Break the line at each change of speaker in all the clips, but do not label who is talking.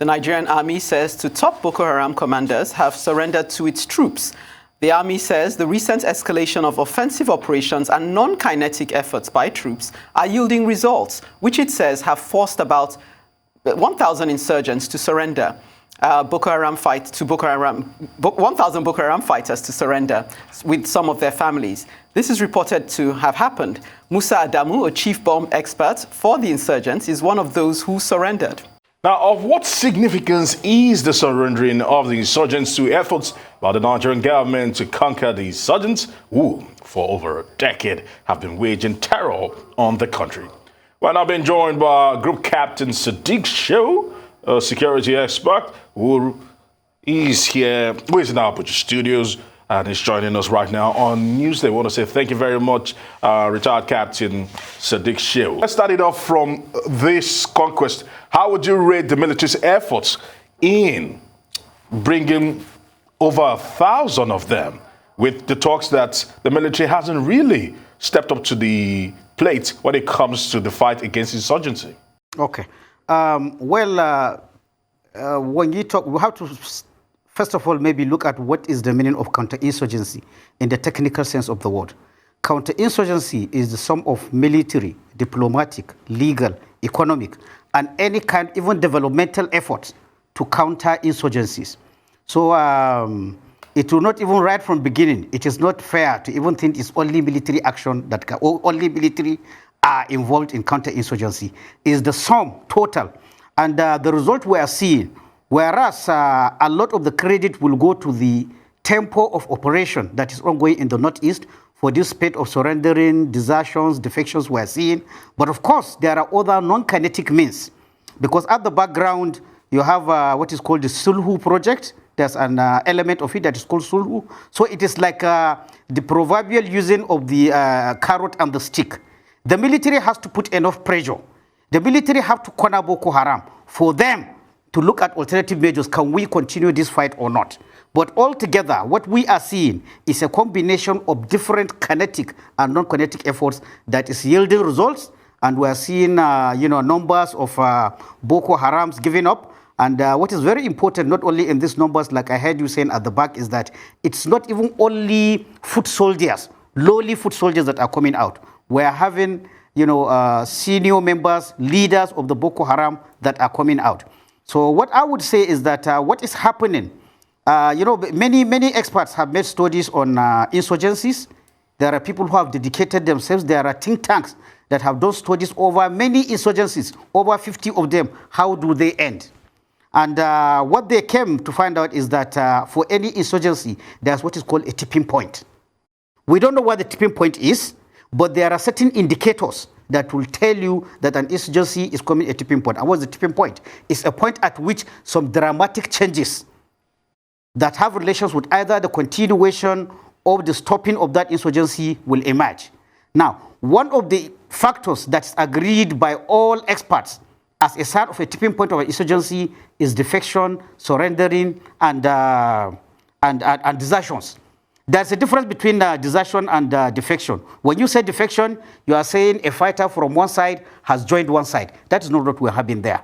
The Nigerian army says two top Boko Haram commanders have surrendered to its troops. The army says the recent escalation of offensive operations and non-kinetic efforts by troops are yielding results, which it says have forced about 1,000 insurgents to surrender. 1,000 Boko Haram fighters to surrender with some of their families. This is reported to have happened. Musa Adamu, a chief bomb expert for the insurgents, is one of those who surrendered.
Now, of what significance is the surrendering of the insurgents to efforts by the Nigerian government to conquer the insurgents who, for over a decade, have been waging terror on the country? We're now being joined by Group Captain SADIQ SHEHU, a security expert who is in our Abuja studios and is joining us right now on Newsday. I want to say thank you very much, retired Captain SADIQ SHEHU. Let's start it off from this conquest. How would you rate the military's efforts in bringing over 1,000 of them, with the talks that the military hasn't really stepped up to the plate when it comes to the fight against insurgency?
Okay. When you talk, we have to first of all maybe look at what is the meaning of counterinsurgency in the technical sense of the word. Counterinsurgency is the sum of military, diplomatic, legal, economic, and any kind, even developmental efforts to counter insurgencies. So it will not even right from beginning. It is not fair to even think it's only military action that only military are involved in counterinsurgency. Is the sum total, and the result we are seeing. Whereas a lot of the credit will go to the tempo of operation that is ongoing in the Northeast for this spate of surrendering, desertions, defections we are seeing. But of course, there are other non-kinetic means, because at the background, you have what is called the SHEHU project. There's an element of it that is called SHEHU. So it is like the proverbial using of the carrot and the stick. The military has to put enough pressure. The military have to corner Boko Haram for them to look at alternative measures. Can we continue this fight or not? But altogether, what we are seeing is a combination of different kinetic and non-kinetic efforts that is yielding results. And we are seeing, numbers of Boko Harams giving up. And what is very important, not only in these numbers, like I heard you saying at the back, is that it's not even only foot soldiers, lowly foot soldiers that are coming out. We are having, senior members, leaders of the Boko Haram that are coming out. So what I would say is that what is happening, many experts have made studies on insurgencies. There are people who have dedicated themselves. There are think tanks that have done studies over many insurgencies, over 50 of them. How do they end? And what they came to find out is that for any insurgency, there's what is called a tipping point. We don't know what the tipping point is, but there are certain indicators that will tell you that an insurgency is coming a tipping point. And what's the tipping point? It's a point at which some dramatic changes that have relations with either the continuation or the stopping of that insurgency will emerge. Now, one of the factors that's agreed by all experts as a sign of a tipping point of an insurgency is defection, surrendering, and desertions. There's a difference between desertion and defection. When you say defection, you are saying a fighter from one side has joined one side. That is not what we're having there.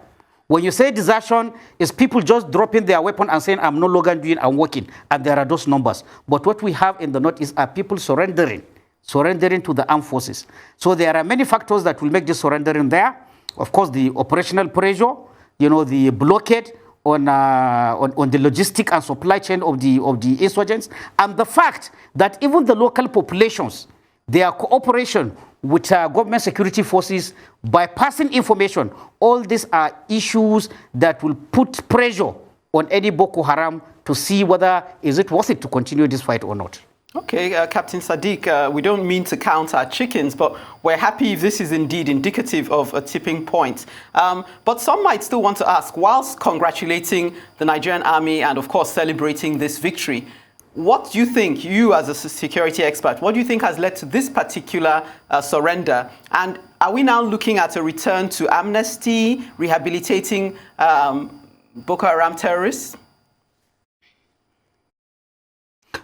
When you say desertion, it's people just dropping their weapon and saying, I'm no longer doing, I'm working. And there are those numbers. But what we have in the Northeast are people surrendering to the armed forces. So there are many factors that will make this surrendering there. Of course, the operational pressure, the blockade on the logistic and supply chain of the insurgents, and the fact that even the local populations, their cooperation with government security forces by passing information, all these are issues that will put pressure on any Boko Haram to see whether is it worth it to continue this fight or not.
Okay, Captain SADIQ, we don't mean to count our chickens, but we're happy if this is indeed indicative of a tipping point. But some might still want to ask, whilst congratulating the Nigerian army and, of course, celebrating this victory, what do you think, you as a security expert, what do you think has led to this particular surrender? And are we now looking at a return to amnesty, rehabilitating Boko Haram terrorists?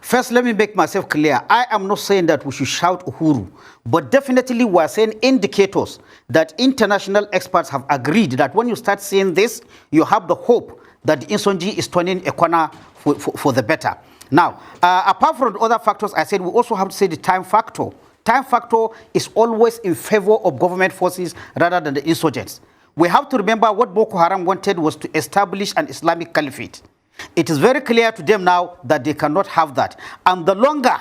First, let me make myself clear. I am not saying that we should shout Uhuru, but definitely we are saying indicators that international experts have agreed that when you start seeing this, you have the hope that the insurgency is turning a corner for the better. Now, apart from the other factors I said, we also have to say the time factor. Time factor is always in favor of government forces rather than the insurgents. We have to remember what Boko Haram wanted was to establish an Islamic caliphate. It is very clear to them now that they cannot have that. And the longer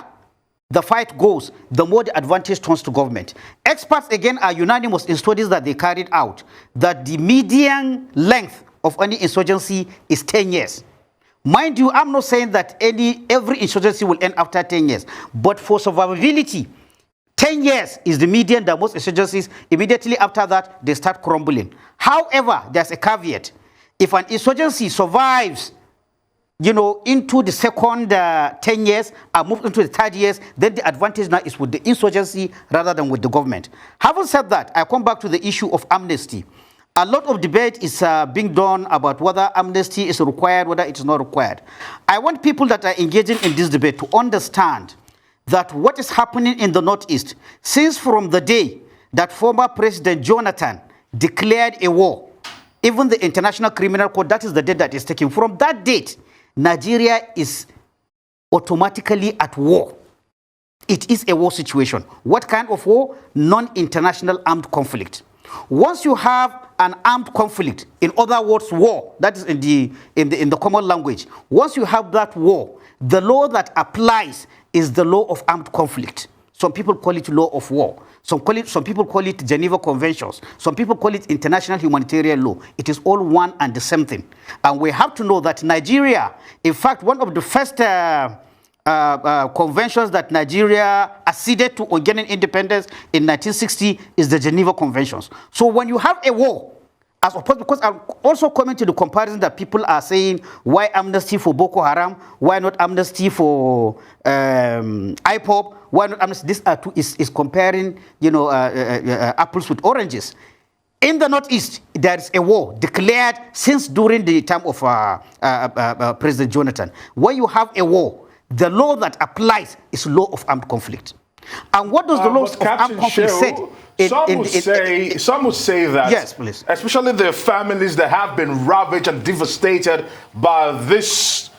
the fight goes, the more the advantage turns to government. Experts, again, are unanimous in studies that they carried out that the median length of any insurgency is 10 years. Mind you, I'm not saying that every insurgency will end after 10 years. But for survivability, 10 years is the median that most insurgencies, immediately after that, they start crumbling. However, there's a caveat. If an insurgency survives, into the second 10 years and moves into the third years, then the advantage now is with the insurgency rather than with the government. Having said that, I come back to the issue of amnesty. A lot of debate is being done about whether amnesty is required, whether it is not required. I want people that are engaging in this debate to understand that what is happening in the Northeast, since from the day that former President Jonathan declared a war, even the International Criminal Court, that is the date that is taken. From that date, Nigeria is automatically at war. It is a war situation. What kind of war? Non-international armed conflict. Once you have an armed conflict, in other words, war, that is in the common language, once you have that war, the law that applies is the law of armed conflict. Some people call it law of war. Some people call it Geneva Conventions. Some people call it international humanitarian law. It is all one and the same thing. And we have to know that Nigeria, in fact, one of the first conventions that Nigeria acceded to on gaining independence in 1960 is the Geneva Conventions. So when you have a war, as opposed, because I'm also coming to the comparison that people are saying, why amnesty for Boko Haram? Why not amnesty for IPOB? Why not amnesty? This is comparing, apples with oranges. In the Northeast, there is a war declared since during the time of President Jonathan. When you have a war, the law that applies is law of armed conflict. And what does the law of armed conflict say?
Some would say that,
yes, please,
especially the families that have been ravaged and devastated by this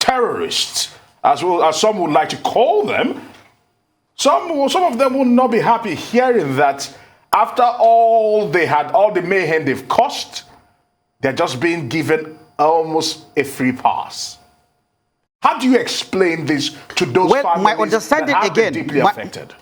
terrorists, as well as some would like to call them, some of them will not be happy hearing that after all the mayhem they've caused, they're just being given almost a free pass. How do you explain this to those families that have been deeply affected?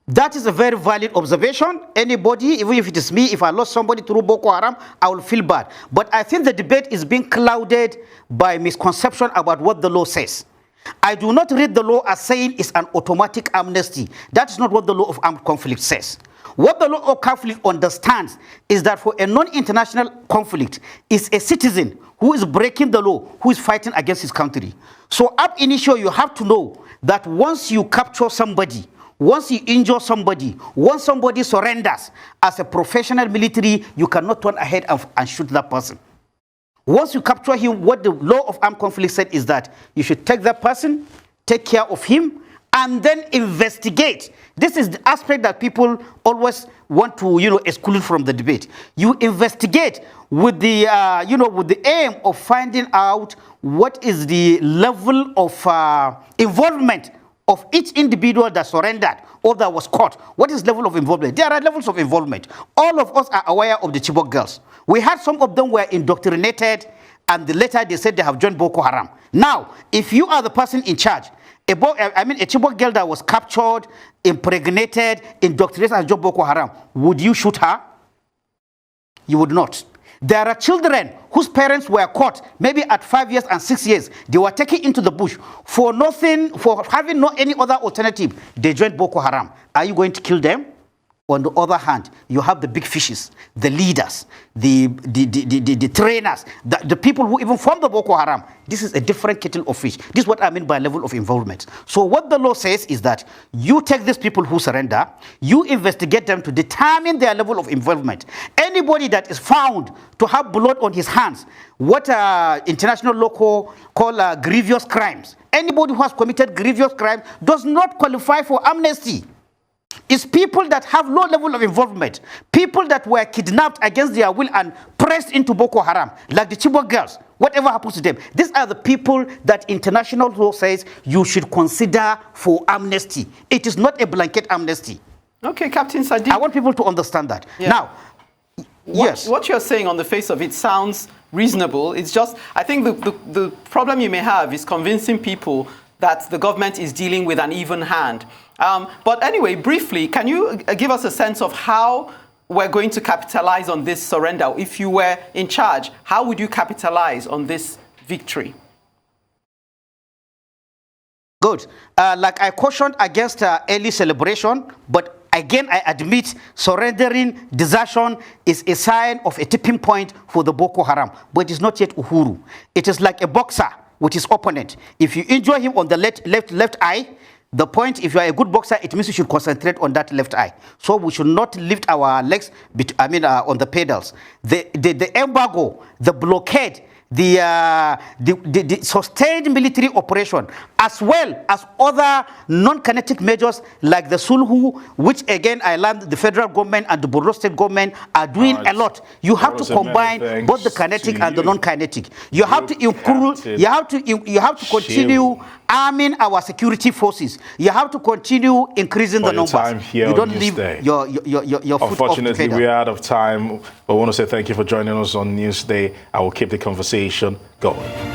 That is a very valid observation. Anybody, even if it is me, if I lost somebody through Boko Haram, I will feel bad. But I think the debate is being clouded by misconception about what the law says. I do not read the law as saying it's an automatic amnesty. That is not what the law of armed conflict says. What the law of conflict understands is that for a non-international conflict, it's a citizen who is breaking the law, who is fighting against his country. So ab initio, you have to know that once you capture somebody, once you injure somebody, once somebody surrenders, as a professional military, you cannot turn ahead and shoot that person. Once you capture him, what the law of armed conflict said is that you should take that person, take care of him, and then investigate. This is the aspect that people always want to, exclude from the debate. You investigate with the, with the aim of finding out what is the level of involvement of each individual that surrendered or that was caught. What is level of involvement? There are levels of involvement. All of us are aware of the Chibok girls. We had some of them were indoctrinated, and later they said they have joined Boko Haram. Now, if you are the person in charge, a Chibok girl that was captured, impregnated, indoctrinated and joined Boko Haram, would you shoot her? You would not. There are children whose parents were caught, maybe at 5 years and 6 years. They were taken into the bush for nothing, for having no any other alternative. They joined Boko Haram. Are you going to kill them? On the other hand, you have the big fishes, the leaders, the trainers, the people who even form the Boko Haram. This is a different kettle of fish. This is what I mean by level of involvement. So what the law says is that you take these people who surrender, you investigate them to determine their level of involvement. Anybody that is found to have blood on his hands, what international law call grievous crimes, anybody who has committed grievous crimes does not qualify for amnesty. It's people that have low level of involvement, people that were kidnapped against their will and pressed into Boko Haram, like the Chibok girls. Whatever happens to them, these are the people that international law says you should consider for amnesty. It is not a blanket amnesty.
Okay, Captain SADIQ.
I want people to understand that.
Yeah.
Now, yes.
What you're saying on the face of it sounds reasonable. It's just, I think the problem you may have is convincing people that the government is dealing with an even hand. But anyway, briefly, can you give us a sense of how we're going to capitalize on this surrender? If you were in charge, how would you capitalize on this victory?
Good. Like I cautioned against early celebration, but again, I admit surrendering, desertion is a sign of a tipping point for the Boko Haram, but it's not yet Uhuru. It is like a boxer with his opponent. If you injure him on the left eye, the point, if you are a good boxer, it means you should concentrate on that left eye. So we should not lift our legs, on the pedals. The embargo, the blockade, the sustained military operation, as well as other non-kinetic measures like the SHEHU, which again I learned the federal government and the Borno state government are doing a lot. You have to combine both the kinetic and the non-kinetic. You have to include. You have to continue arming our security forces. You have to continue increasing the numbers. You don't leave your foot off the
Unfortunately,
pedal.
we're out of time. But I want to say thank you for joining us on Newsday. I will keep the conversation going.